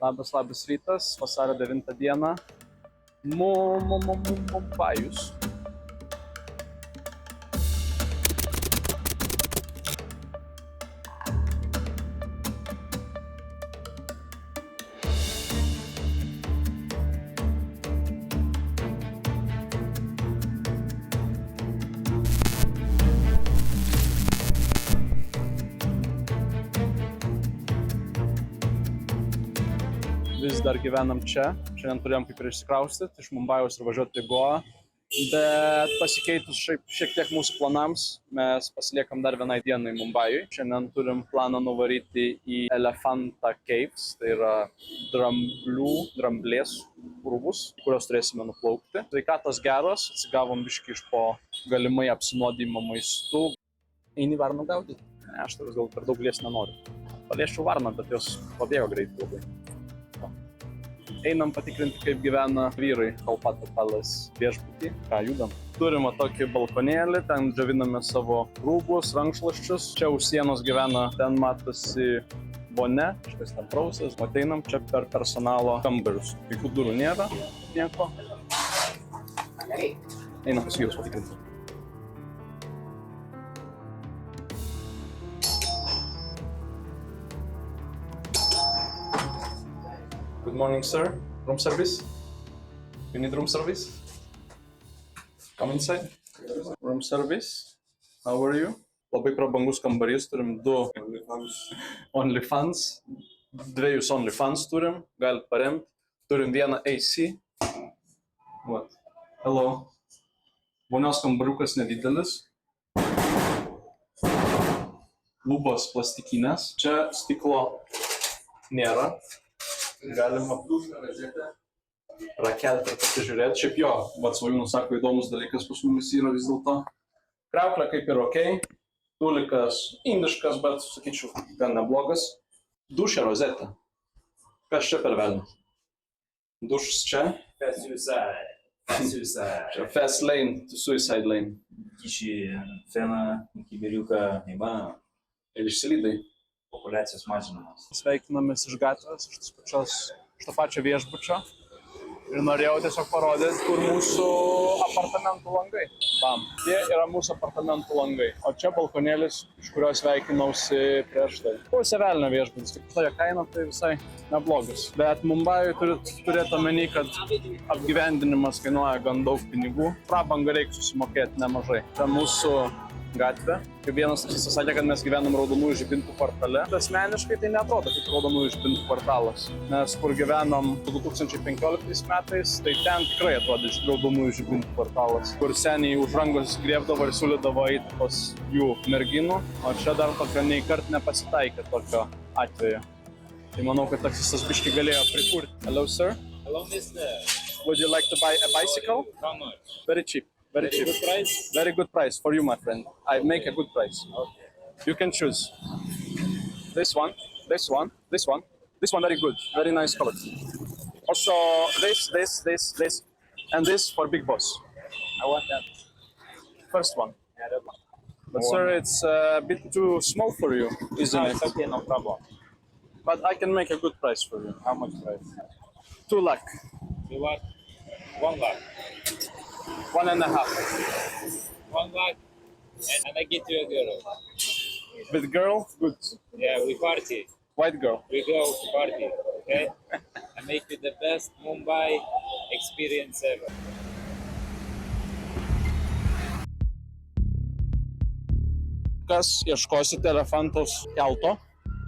Labas rytas, vasario 9 dieną. Mumbajus. Vis dar gyvenam čia. Šiandien turėjom kaip ir išsikraustyti iš Mumbajaus ir važiuoti į Goa. Bet pasikeitus šiek tiek mūsų planams, mes pasiliekam dar vienai dienai Mumbajui. Šiandien turim planą nuvaryti į Elephanta Caves, tai yra dramblės urvus, kuriuos turėsime nuplaukti. Sveikatos geros, atsigavom biškį iš po galimai apsinuodijimo maistu. Eini varną gaudyti? Ne, aš tavęs gal per daug lies nenoriu. Paliesčiau varną, bet jos pabėgo greitai labai. Einam patikrinti, kaip gyvena vyrai Kolkata Palace viešbutį. Ką, judam. Turim tokį balkonėlį, ten džioviname savo rūbus, rankšluosčius. Čia už sienos gyvena, ten matosi vonia, kažkas ten prausas. Ateinam čia per personalo kambarius. Jokių durų nėra, nieko. Einam pas vyrus patikrinti. Good morning, sir. Room service? You need room service? Come inside. Room service. How are you? Labai prabangus kambarys, turim du OnlyFans. Dviejus OnlyFans turim, galit paremti. Turim vieną AC. What? Hello. Vonios kambariukas nedidelis. Lubos plastikinės. Čia stiklo nėra. Galima rakelti ir pasižiūrėti. Šiaip jo, Svajūnas sako, įdomus dalykas pas mumis yra vis dėlto. Kriauklė kaip ir okei. Tulikas indiškas, bet sakyčiau, gan neblogas. Dušė rozetė. Kas čia per velnį? Dušas čia. Fast suicide. Čia fast lane to suicide lane. Kiši feną, kibiriuką, įmanoma. Ir išsilydai. Populiacijos mažinimas. Sveikinamės iš gatvės, iš to pačio viešbučio. Ir norėjau tiesiog parodyti, kur mūsų apartamentų langai. Bam. Tie yra mūsų apartamentų langai. O čia balkonėlis, iš kurio sveikinausi prieš tai. Pusė velnio viešbutis, tik toje kaina tai visai neblogas. Bet Mumbajui turėti omeny, kad apgyvendinimas kainuoja gan daug pinigų. Prabangą reikia susimokėti nemažai. Tai mūsų gatvė. Kaip vienas taksistas sakė, kad mes gyvenam Raudonųjų žibintų kvartale. Asmeniškai tai neatrodo kaip Raudonųjų žibintų kvartalas. Nes kur gyvenom 2015 metais, tai ten tikrai atrodė Raudonųjų žibintų kvartalas. Kur seniai už rankos griebdavo ir siūlydavo eiti pas jų merginų. O čia dar tokio nei kart nepasitaikė tokio atveju. Tai manau, kad taksistas biškį galėjo prikurti. Hello, sir. Hello, mister. Would you like to buy a bicycle? How much? Very cheap. Very cheap. Good price? Very good price for you, my friend. I make a good price. Okay. You can choose. This one, this one, this one. This one very good. Very nice quality. Also this, and this for Big Boss. I want that. First one. Yeah, that one. But sir, it's a bit too small for you, isn't No, it? it's okay, no problem. But I can make a good price for you. How much price? 2 lakh. 2 lakh? 1 lakh. 1.5. 1 lakh? And I get you a girl. With girl, good. Yeah, we party. White girl. We go to party, okay? I make you the best Mumbai experience ever. Kas ieškosite Elefantos kelto,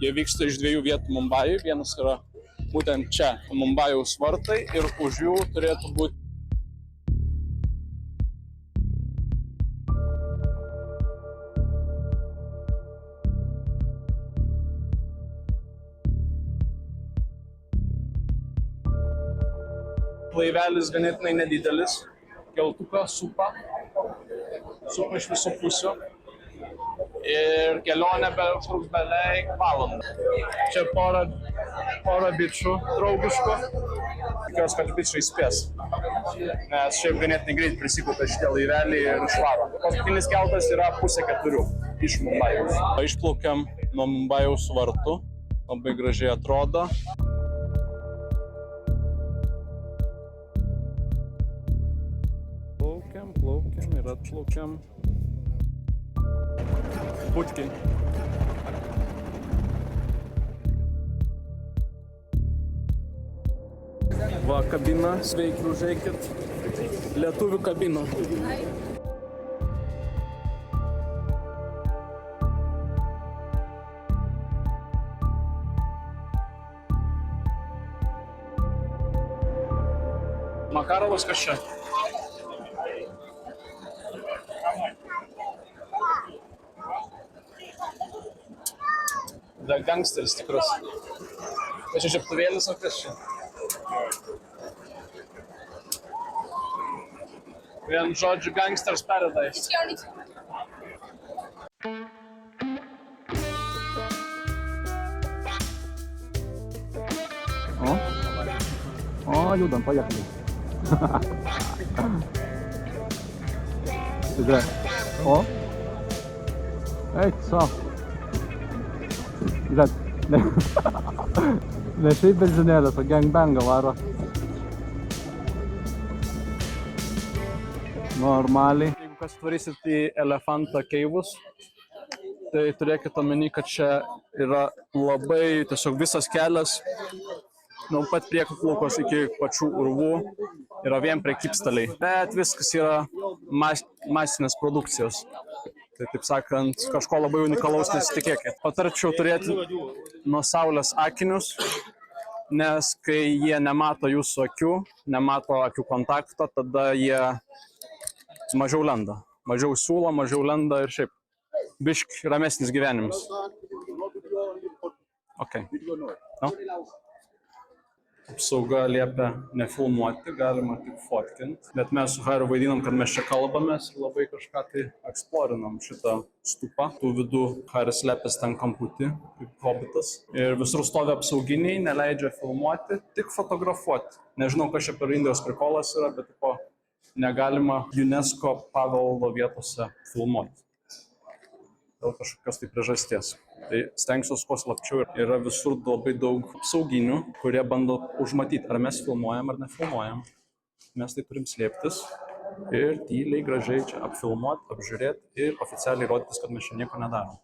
jie vyksta iš 2 vietų Mumbajui. Vienas yra būtent čia, Mumbajaus vartai, ir už jų turėtų būti laivelis ganėtinai nedidelis, keltuką supa iš visų pusių. Ir kelionė užtruks beveik valandą. Čia pora bičių draugiškų. Tikiuosi, kad bičiai spės. Nes šiaip ganėtinai greit prisikaupia šitie laiveliai ir išvaro. Paskutinis keltas yra 3:30 iš Mumbajaus. Išplaukiam nuo Mumbajaus vartų. Labai gražiai atrodo. Ir atplaukiam. Putkiai. Va, kabina, sveiki, užeikit. Lietuvių kabina. Makarovas kas čia? Da gangsteris tikras. Tai čia žiebtuvėlis, o kas čia? Vien žodžiu Gangsters Paradise. O, judam, поехали. Играй. О. Ej, co? Žiūrėk. Ne šiaip benzinėlės, o gangbangą varo. Normaliai. Jeigu kas atvarysit į Elefantą keivus, tai turėkit omeny, kad čia yra labai tiesiog visas kelias nuo pat prieplukos iki pačių urvų yra vien prekybstaliai. Bet viskas yra masinės produkcijos. Tai taip sakant, kažko labai unikalaus nesitikėkit. Patarčiau turėti nuo saulės akinius, nes kai jie nemato jūsų akių, nemato akių kontakto, tada jie mažiau lenda. Mažiau siūlo, mažiau lenda ir šiaip bišk ramesnis gyvenimas. Ok. No? Apsauga liepia nefilmuoti, galima tik fotkinti. Bet mes su Hariu vaidinam, kad mes čia kalbamės ir labai kažką tai eksplorinam šitą stupą. Tų vidų Haris lepės ten kamputį, kaip hobitas. Ir visur stovi apsauginiai, neleidžia filmuoti, tik fotografuoti. Nežinau, kas čia per Indijos prikolas yra, bet tipo negalima UNESCO paveldo vietose filmuoti. Dėl kažkokios tai priežasties. Tai stengsiuos kuo slapčiau. Yra visur labai daug apsauginių, kurie bando užmatyti, ar mes filmuojam ar nefilmuojam. Mes tai turim slėptis ir tyliai gražiai čia apfilmuoti, apžiūrėti ir oficialiai rodytis, kad mes čia nieko nedarom.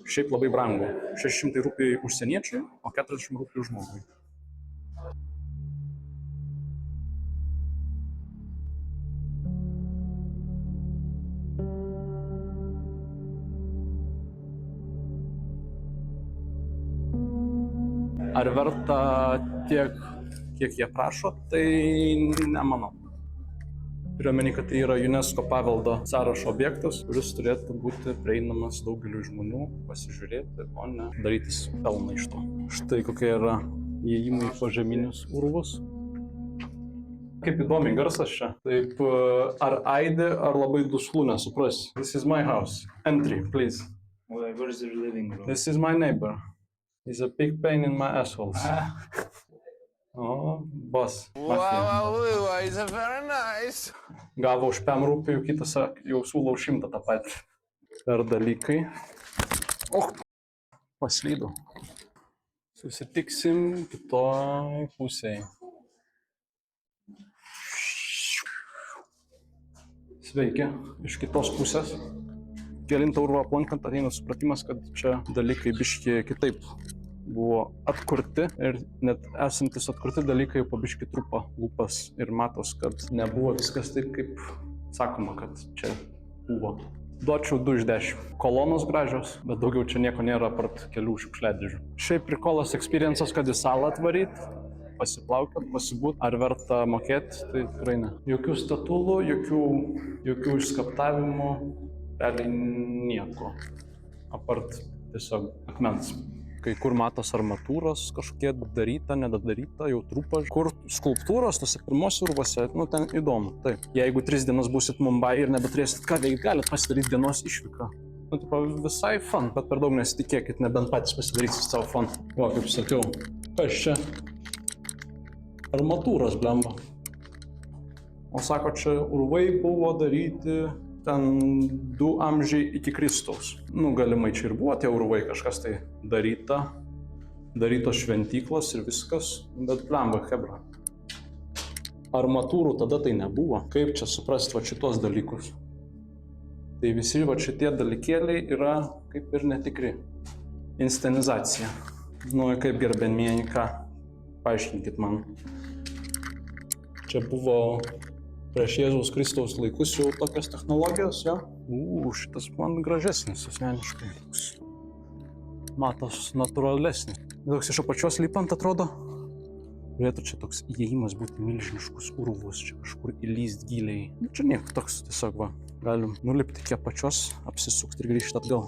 Šiaip labai brangu. 600 rupijų užsieniečiui, o 40 rupijų žmogui. Ar verta tiek, kiek jie prašo, tai nemanau. Turiu omeny, kad tai yra UNESCO paveldo sąrašo objektas, kuris turėtų būti prieinamas daugeliu žmonių, pasižiūrėti, o ne darytis pelną iš to. Štai kokie yra įėjimai į požeminius urvus. Kaip įdomiai garsas čia. Taip, ar aidi, ar labai duslu, nesuprasi. This is my house. Entry, please. Where is your living room? This is my neighbor. He's a big pain in my assholes. O, boss. Wow, it's very nice. Gavo už 5 rupijų, kitas jau siūlau 100 tą patį. Per dalykai. Paslydau. Susitiksim kitoj pusėje. Sveiki, iš kitos pusės. Kelintą urvą aplankant ateina supratimas, kad čia dalykai biški kitaip buvo atkurti ir net esantis atkurti dalykai po biški trupa lūpas ir matos, kad nebuvo viskas taip, kaip sakoma, kad čia buvo. Duočiau 2 iš 10. Kolonos gražios, bet daugiau čia nieko nėra apart kelių šiukšliadėžių. Šiaip prikolas experience'as, kad į salą atvaryt, pasiplaukiat, pasibūt, ar verta mokėti, tai tikrai ne. Jokių statulų, jokių išskaptavimų. Realiai nieko, apart tiesiog akmens. Kai kur matos armatūros kažkokie daryta, nedadaryta, jau trupa. Kur skulptūros, tose pirmose urvose, ten įdomu. Taip, jeigu 3 dienas būsit Mumbai ir nebeturėsit ką veikti, galit pasidaryti dienos išvyką. Visai fun, bet per daug nesitikėkit, nebent patys pasidarysit savo fun. O, kaip sakiau, kas čia? Armatūros blemba. O sako, čia urvai buvo daryti ten 2 amžiai iki Kristaus. Galimai čia ir buvo tie urvai, kažkas tai darytos šventyklos ir viskas, bet blemba, hebra. armatūrų tada tai nebuvo. Kaip čia suprasti va šitos dalykus? Tai visi va šitie dalykėliai yra kaip ir netikri. Inscenizacija. Nu, kaip gerbėmieji, ką? Paaiškinkit man. Čia buvo prieš Jėzaus Kristaus laikus jau tokios technologijos, jo? Šitas man gražesnis, asmeniškai. Matos natūralesnis. Toks iš apačios lipant atrodo. Turėtų čia toks įėjimas būti milžiniškus urvus, čia kažkur įlyst giliai. Čia nieko, toks tiesiog va. Galim nulipti iki apačios, apsisukti ir grįžti atgal.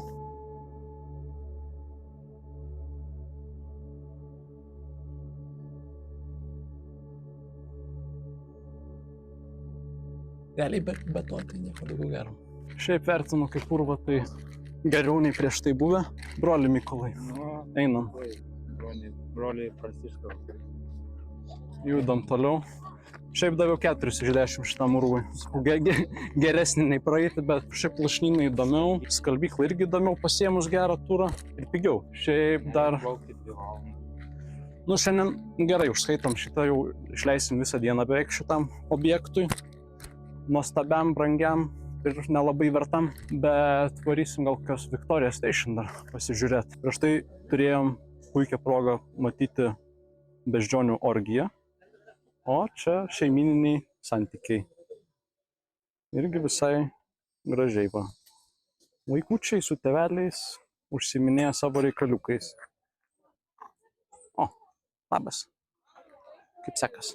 Realiai be to tai nieko daugiau gero. Šiaip vertinu kaip urvą, tai geriau nei prieš tai buvę. Broli Mykolai, einam. Broliai Pranciškaus. Judam toliau. Šiaip daviau 4 iš 10 šitam urvui. Geresnį nei praeiti, bet šiaip Lašnyną įdomiau. Skalbyklą irgi įdomiau pasiėmus gerą turą ir pigiau. Šiaip dar... Nu, šiandien gerai užskaitom šitą, jau išleisim visą dieną beveik šitam objektui. Nuostabiam, brangiam ir nelabai vertam, bet varysim gal kokios Victoria Station dar pasižiūrėti. Prieš tai turėjom puikią progą matyti beždžionių orgiją, o čia šeimyniniai santykiai. Irgi visai gražiai va. Vaikučiai su tėveliais užsiiminėja savo reikaliukais. O, labas. Kaip sekas?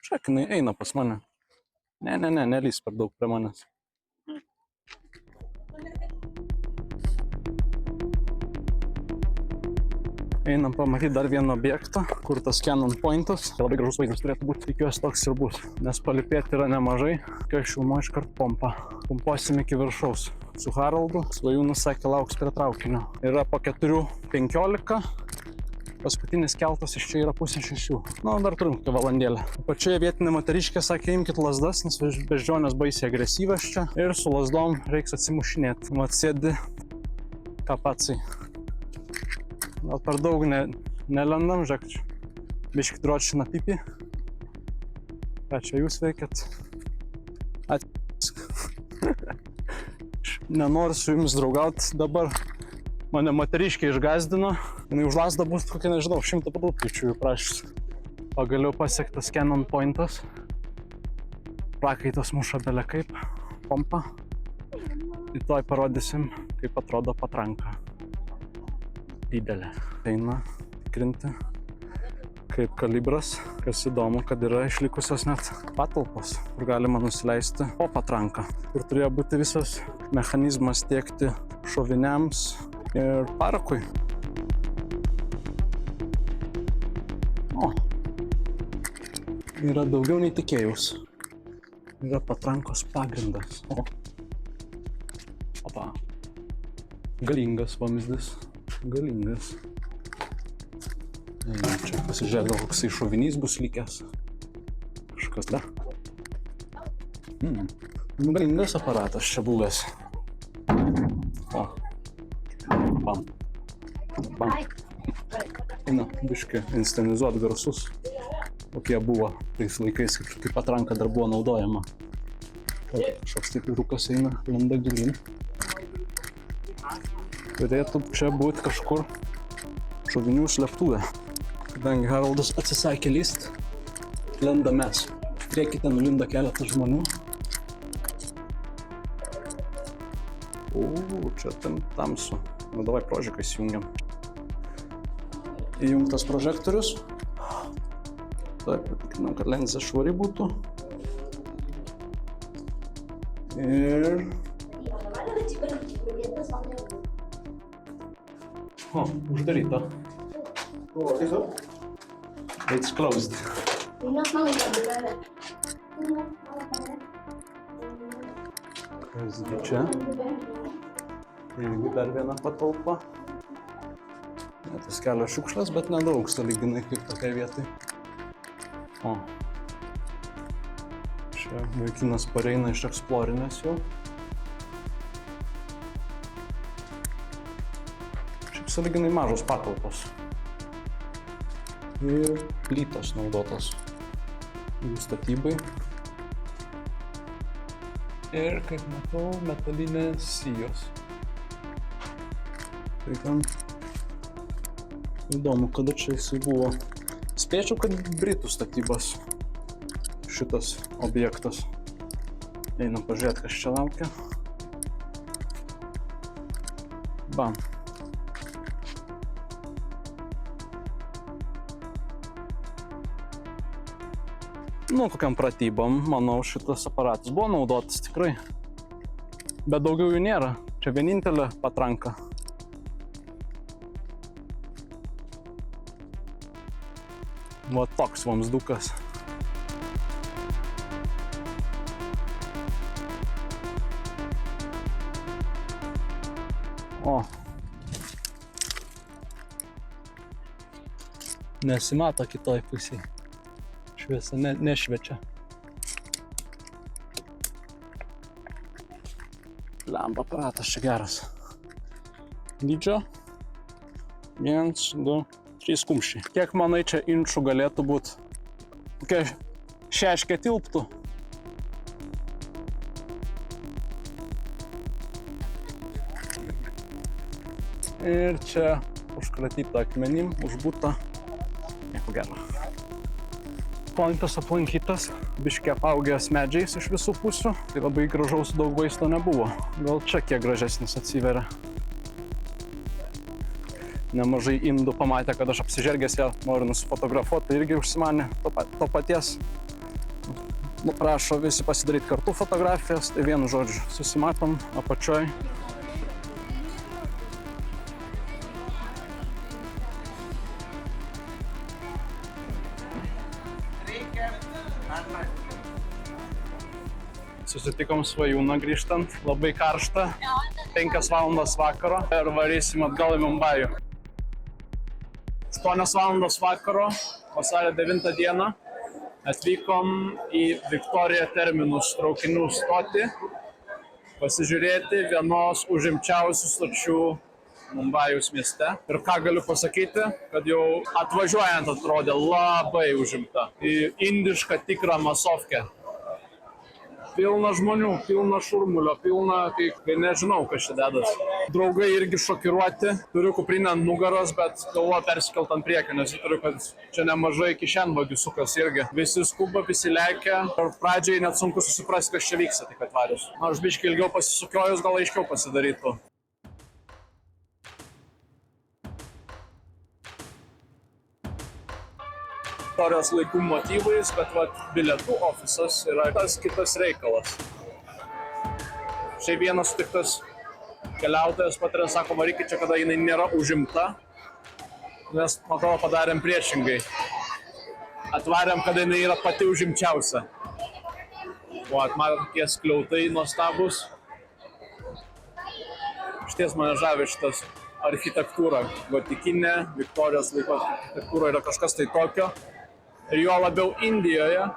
Žiūrėk, jinai eina pas mane. Nelys per daug prie manęs. Einam pamatyti dar vieną objektą, kur tas Cannon Pointas. Labai gražus vaizdas turėtų būti, tikiuosi toks ir bus. Nes palipėti yra nemažai, kai šilmo iškart pompa. Pumpuosim iki viršaus. Su Haraldu Svajūnas sakė, lauks prie traukinio. Yra po 4:15. Paskutinis keltas iš čia yra 5:30. Nu, dar turim kokią valandėlę. Pačioje vietinė moteriškė sakė, imkit lazdas, nes beždžionės baisiai agresyvios čia. Ir su lazdom reiks atsimušinėti. Mat sėdi kapacai. Gal per daug nelendam, žiūrėk čia. Biškit dročina pipi. Ką čia jūs veikiat? Nenoriu su jumis draugauti dabar. Mane moteriškė išgazdino. Jinai už lazdą bus kokia, nežinau, 100 padūpyčių prašys. Pagaliau pasiektas Cannon Pointas. Prakaitas muša bele kaip. Pompa. Rytoj parodysim, kaip atrodo patranka. Didelė. Eina tikrinti, kaip kalibras. Kas įdomu, kad yra išlikusios net patalpos, kur galima nusileisti po patranką. Kur turėjo būti visas mechanizmas tiekti šoviniams ir parakui. O, yra daugiau nei tikėjus. Yra patrankos pagrindas. O. Opa. Galingas vamzdis. Galingas. Čia pasižiūrėk, koksai šovinys bus likęs. Kažkas dar. Galingas aparatas čia buvęs. O. Bam. Bam. Eina, biškai inscenizuot garsus, kokie buvo tais laikais, kai patranka dar buvo naudojama. Kažkoks taip vyrukas eina, lenda gilin. Turėtų čia būti kažkur šovinių slėptuvė. Kadangi Haraldas atsisakė lyst, lenda mes. Priekite nulinda keletas žmonių. Čia tamsu. Nu, davai prožeką įsijungiam. Įjungtas prožektorius. Taip, patikrinam, kad lenzė švari būtų. Ir... O, uždaryta. It's closed. Kasgi čia? Irgi dar viena patalpa. Tas kelios šiukšlės, bet nedaug sąlyginai kaip tokiai vietai. O. Čia vaikinas pareina iš eksplorinės jau. Šiaip sąlyginai mažos patalpos. Ir plytos naudotos jų statybai. Ir, kaip matau, metalinės sijos. Tai ten įdomu, kada čia jisai buvo. Spėčiau, kad Britų statybos šitas objektas. Einam pažiūrėti, kas čia laukia. Bam. Nu, kokiam pratybom, manau, šitas aparatas buvo naudotas tikrai. Bet daugiau jų nėra. Čia vienintelė patranka. Va toks vamzdukas. O. Nesimato kitoj pusėje. Šviesa nešviečia. Lemba aparatas čia geras. Dydžio 1, 2, 3 kumščiai. Kiek manai čia inčų galėtų būti? Kokia šeškė tilptų? Ir čia užkratyta akmenim, užbūta. Nieko gero. Pointas aplankytas, biškį apaugęs medžiais iš visų pusių. Tai labai gražaus daug vaizdo nebuvo. Gal čia kiek gražesnis atsiveria. Nemažai indų pamatė, kad aš apsižergęs ją noriu nusifotografuoti, tai irgi užsimanė to paties. Nu, prašo visi pasidaryti kartu fotografijas, tai vienu žodžiu susimatom apačioj. Susitikom Svajūną grįžtant, labai karšta, 5 valandas vakaro ir varysim atgal į Mumbajų. 8 valandos vakaro, vasario 9 dieną, atvykom į Victoria Terminus traukinių stotį, pasižiūrėti vienos užimčiausių stočių Mumbajaus mieste. Ir ką galiu pasakyti, kad jau atvažiuojant atrodė labai užimta. Į indišką tikrą masovkę. Pilna žmonių, pilna šurmulio, pilna, kai nežinau, kas čia dedas. Draugai irgi šokiruoti, turiu kuprinę ant nugaros, bet galvoju persikelt ant priekio, nes turiu, kad čia nemažai kišenvagių sukas irgi. Visi skuba, visi lekia ir pradžiai net sunku susiprasti, kas čia vyksta tik atvarius. Aš biškį ilgiau pasisukiojus, gal aiškiau pasidarytų. Istorijos laikų motyvais, bet bilietų ofisas yra tas kitas reikalas. Šiaip vienas sutiktas keliautojas patarė, sako, varykit čia, kada jinai nėra užimta, nes, man atrodo, padarėm priešingai. Atvarėm, kada jinai yra pati užimčiausia. Matėt, tokie skliautai nuostabus. Šties mane žavi šitas architektūra. Gotikinė, Viktorijos laiko architektūra yra kažkas tai tokio. Ir juo labiau Indijoje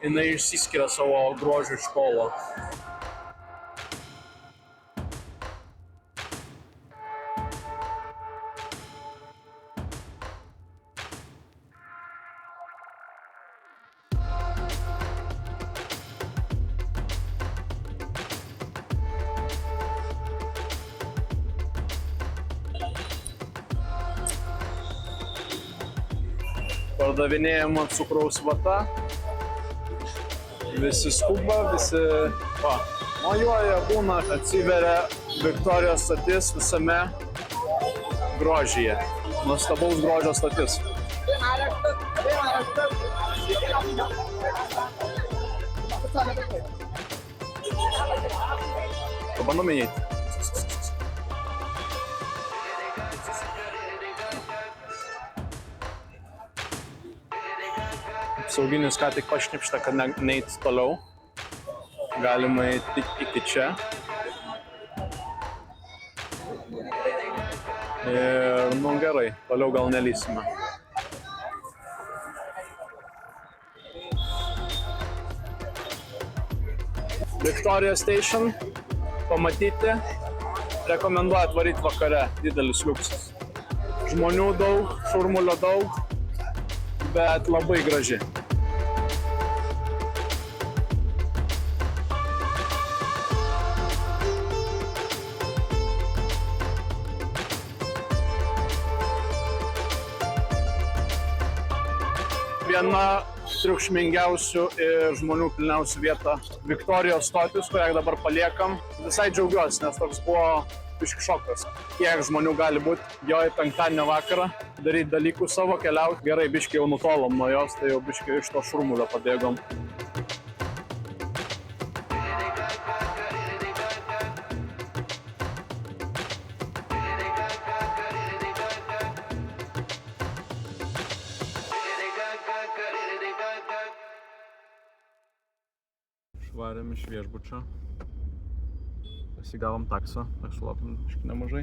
jinai išsiskiria savo grožiu iš tolo. Pardavinėjama cukraus vata, visi skuba, visi mojuoja, būna, atsiveria Viktorijos stotis visame grožyje. Nuostabaus grožio stotis. Pabandome įeiti. Sauginis ką tik pašnipšta, kad neit toliau. Galima eiti tik iki čia. Ir, nu gerai, toliau gal nelysime. Victoria Station pamatyti. Rekomenduoju atvaryti vakare, didelis liuksas. Žmonių daug, šurmulio daug. bet labai graži. Viena triukšmingiausių ir žmonių pilniausių vieta Viktorijos stotis, kurią dabar paliekam. Visai džiaugiuosi, nes toks buvo biški šokas. Kiek žmonių gali būti jo į penktadienio vakarą, daryti dalykų savo, keliauti. Gerai, biški jau nutolom nuo jos, tai jau biški iš to šurmulio pabėgom. Išvarėm iš viešbučio, pasigavom taksą, lapim biški nemažai.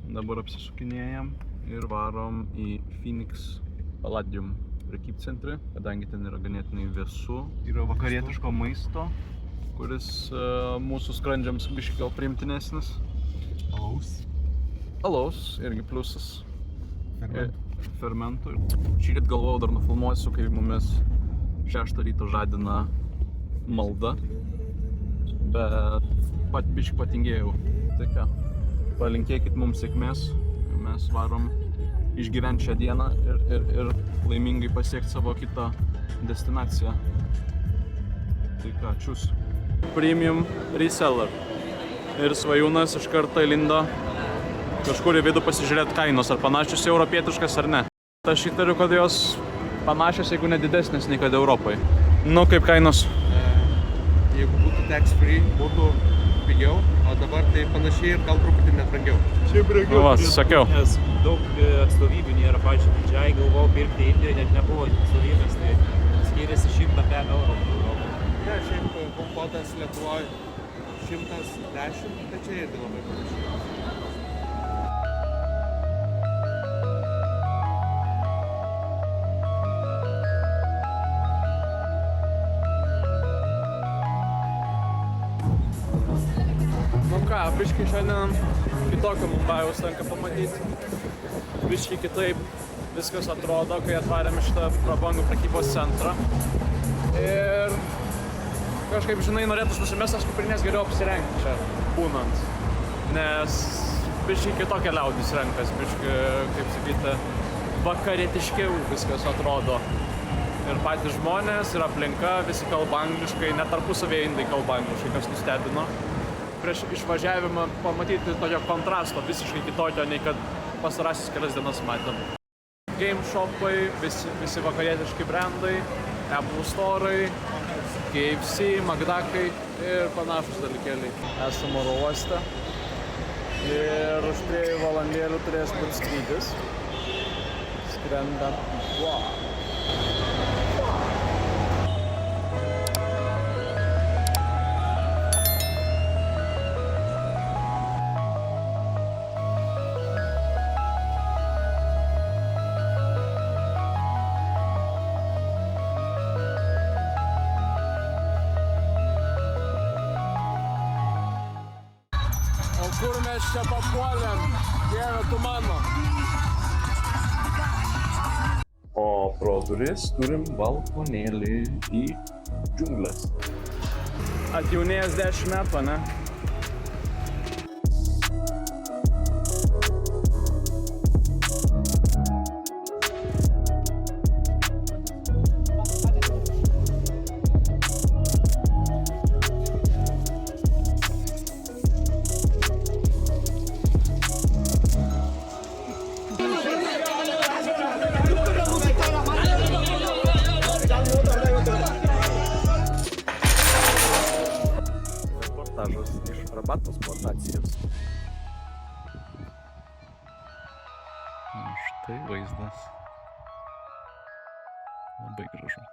Dabar apsisukinėjam ir varom į Phoenix Palladium prekybcentrį, kadangi ten yra ganėtinai vėsu. Yra vakarietiško maisto, kuris mūsų skrandžiams biški gal priimtinesnis. Alaus, irgi pliusas. Fermentų. Šįryt galvojau dar nufilmuosiu, kai mumis 6 ryto žadina malda, bet biški patingėjau. Tai ką, palinkėkit mums sėkmės, mes varom išgyventi šią dieną ir laimingai pasiekti savo kitą destinaciją. Tai ką, čius. Premium reseller. Ir Svajūnas iš karto įlindo kažkur į vidų pasižiūrėti kainos, ar panašios į europietiškas ar ne. Aš įtariu, kad jos panašios, jeigu ne didesnės nei kad Europai. Nu, kaip kainos? Jeigu būtų tax free, būtų pigiau, o dabar tai panašiai ir gal truputį net brangiau. Čia brangiau. Va, sakiau. Nes daug atstovybių nėra, pavyzdžiui, didžiai galvojau pirkti Indijoje, net nebuvo atstovybės, tai skiriasi 105 eurų. Ne, šiaip kompotas Lietuvoje 110, tai čia irgi labai panašiai. Nu ką, biški šiandien kitokio Mumbajaus tenka pamatyti. Biški kitaip viskas atrodo, kai atvarėm šitą prabangų prekybos centrą. Ir kažkaip, žinai, norėtus nusimest, aš kuprinės geriau apsirengti čia būnant. Nes biški kitokia liaudis renkas, biški, kaip sakyti, vakarietiškiau viskas atrodo. Ir patys žmonės, ir aplinka, visi kalba angliškai, net tarpusavėje indai kalba angliškai, kas nustebino. Prieš išvažiavimą pamatyti tokio kontrasto visiškai kitokio, nei kad pasarasis kelias dienas matėm. Game shopai, visi vakarietiški brandai, Apple Store'ai, KFC, Magdakai ir panašus dalykėliai. Esam oro uoste ir už 3 valandėlių turės būti skrydis. Skrendam į Goa. Kur mes čia papuolėm? Dieve, tu mano. O pro duris turim balkonėlį į džiungles. Atjaunėjęs 10 metų, ne? Iš Rabatos plantacijos. Štai vaizdas. Labai gražu.